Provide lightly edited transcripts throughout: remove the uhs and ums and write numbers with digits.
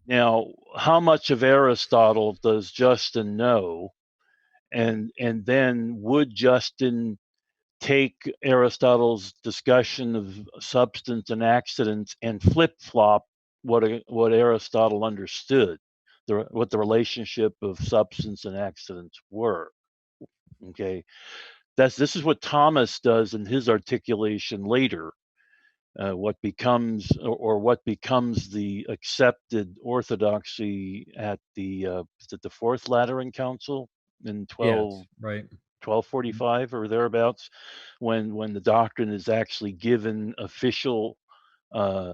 Now, how much of Aristotle does Justin know? And then would Justin take Aristotle's discussion of substance and accidents and flip-flop what Aristotle understood, what the relationship of substance and accidents were? Okay, this is what Thomas does in his articulation later. What becomes the accepted orthodoxy at the Fourth Lateran Council in Yes, right. 1245 or thereabouts, when the doctrine is actually given official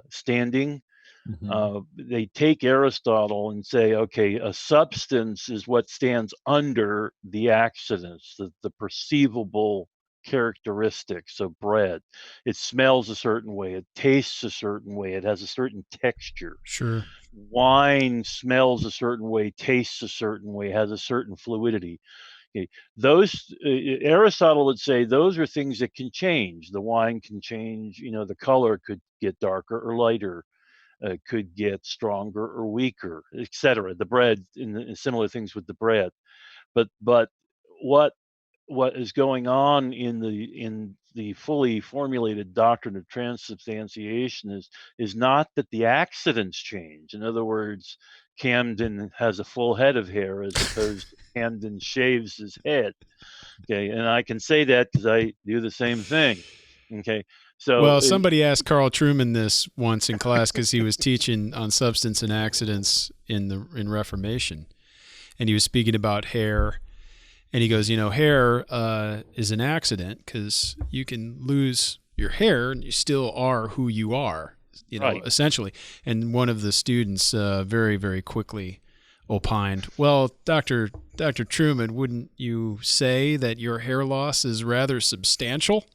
standing. Mm-hmm. They take Aristotle and say, okay, a substance is what stands under the accidents, the perceivable characteristics of bread. It smells a certain way, it tastes a certain way, it has a certain texture. Sure. Wine smells a certain way, tastes a certain way, has a certain fluidity. Okay. Those Aristotle would say those are things that can change. The wine can change, the color could get darker or lighter, could get stronger or weaker, etc. The bread, and similar things with the bread. But what is going on in the fully formulated doctrine of transubstantiation is not that the accidents change. In other words, Camden has a full head of hair as opposed to Camden shaves his head. Okay, and I can say that because I do the same thing. Okay, so Well, somebody asked Carl Trueman this once in class because he was teaching on substance and accidents in Reformation, and he was speaking about hair, and he goes, hair is an accident because you can lose your hair and you still are who you are, right. essentially. And one of the students very, very quickly opined, well, Dr. Trueman, wouldn't you say that your hair loss is rather substantial?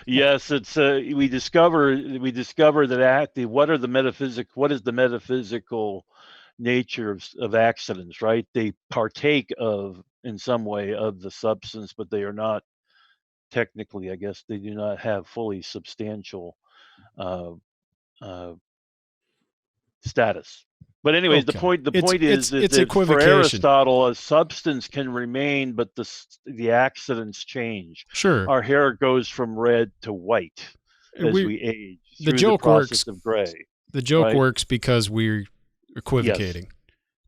Yes, it's we discover that what is the metaphysical nature of accidents, right? They partake of, in some way, of the substance, but they are not technically, I guess, they do not have fully substantial uh, uh, status. But anyways, the Okay. point is It's that for equivocation. Aristotle, a substance can remain, but the accidents change. Sure. Our hair goes from red to white as We we age the through the joke process works of gray, the joke right? works because we're Yes, equivocating.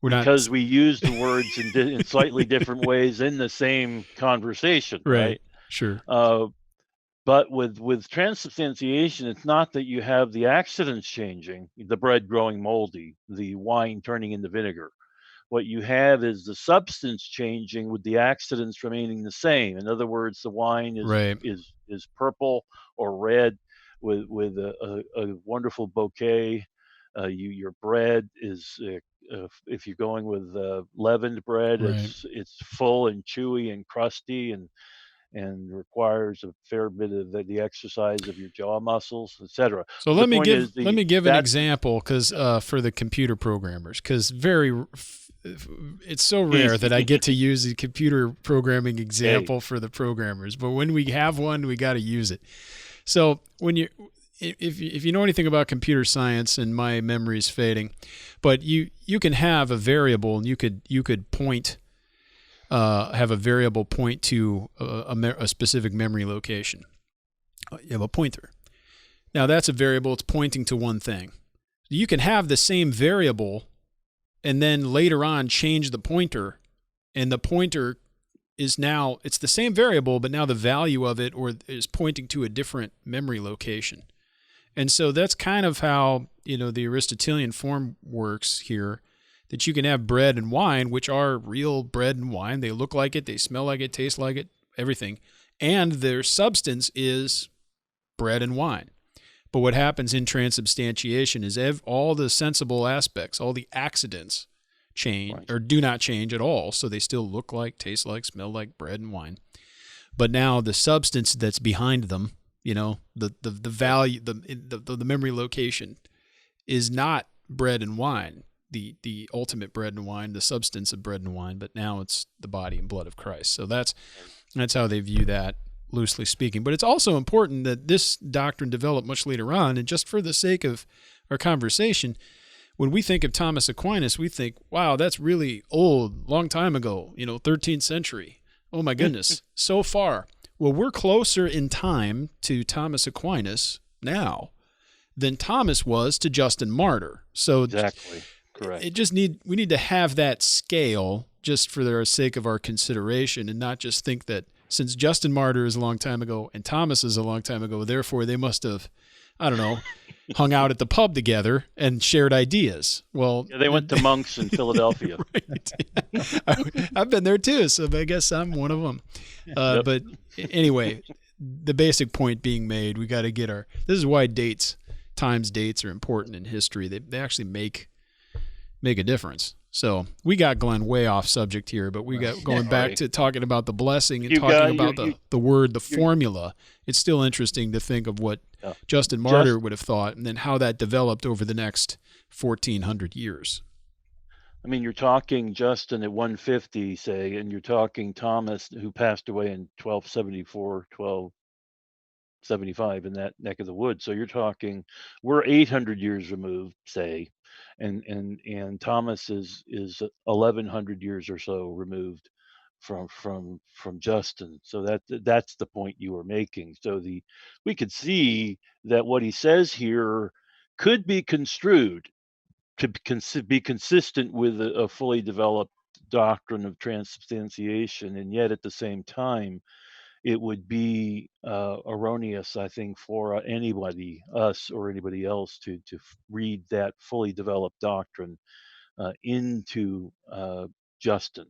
We're not because we use the words in slightly different ways in the same conversation, right. right? Sure. Uh, But with transubstantiation, it's not that you have the accidents changing, the bread growing moldy, the wine turning into vinegar. What you have is the substance changing with the accidents remaining the same. In other words, the wine Right. is purple or red with a wonderful bouquet. Your bread is if you're going with leavened bread, Right. it's full and chewy and crusty and requires a fair bit of the exercise of your jaw muscles, etc. So But the let me point give is let me give an that's example because for the computer programmers, because it's so rare that I easy. get to use a computer programming Hey, example for the programmers, but when we have one, we got to use it. So if you know anything about computer science, and my memory is fading, but you can have a variable, and you could point have a variable point to a specific memory location. You have a pointer. Now that's a variable. It's pointing to one thing. You can have the same variable and then later on change the pointer, and the pointer is now, it's the same variable, but now the value of it is pointing to a different memory location. And so that's kind of how, the Aristotelian form works here, that you can have bread and wine, which are real bread and wine. They look like it, they smell like it, taste like it, everything. And their substance is bread and wine. But what happens in transubstantiation is all the sensible aspects, all the accidents change right. or do not change at all. So they still look like, taste like, smell like bread and wine. But now the substance that's behind them, the value, the memory location is not bread and wine, the ultimate bread and wine, the substance of bread and wine, but now it's the body and blood of Christ. So that's how they view that, loosely speaking. But it's also important that this doctrine developed much later on, and just for the sake of our conversation, when we think of Thomas Aquinas, we think, wow, that's really old, long time ago, 13th century. Oh my goodness, so far. Well, we're closer in time to Thomas Aquinas now than Thomas was to Justin Martyr. So exactly correct. We need to have that scale just for the sake of our consideration, and not just think that since Justin Martyr is a long time ago and Thomas is a long time ago, therefore they must have, I don't know, hung out at the pub together and shared ideas. Well, yeah, they went to Monks in Philadelphia. Right. I've been there too, so I guess I'm one of them. Yep. But anyway, the basic point being made, we got to get this is why dates are important in history. They actually make a difference. So we got Glenn way off subject here, but we got going back to talking about the blessing and talking about the word, the formula. It's still interesting to think of what Justin Martyr would have thought, and then how that developed over the next 1,400 years. I mean, you're talking Justin at 150, say, and you're talking Thomas, who passed away in 1274, 1275 in that neck of the woods. So you're talking, we're 800 years removed, say, and Thomas is 1100 years or so removed from Justin. So that's the point you were making. So we could see that what he says here could be construed to be consistent with a fully developed doctrine of transubstantiation, and yet at the same time it would be erroneous, I think, for anybody, us or anybody else, to read that fully developed doctrine into Justin.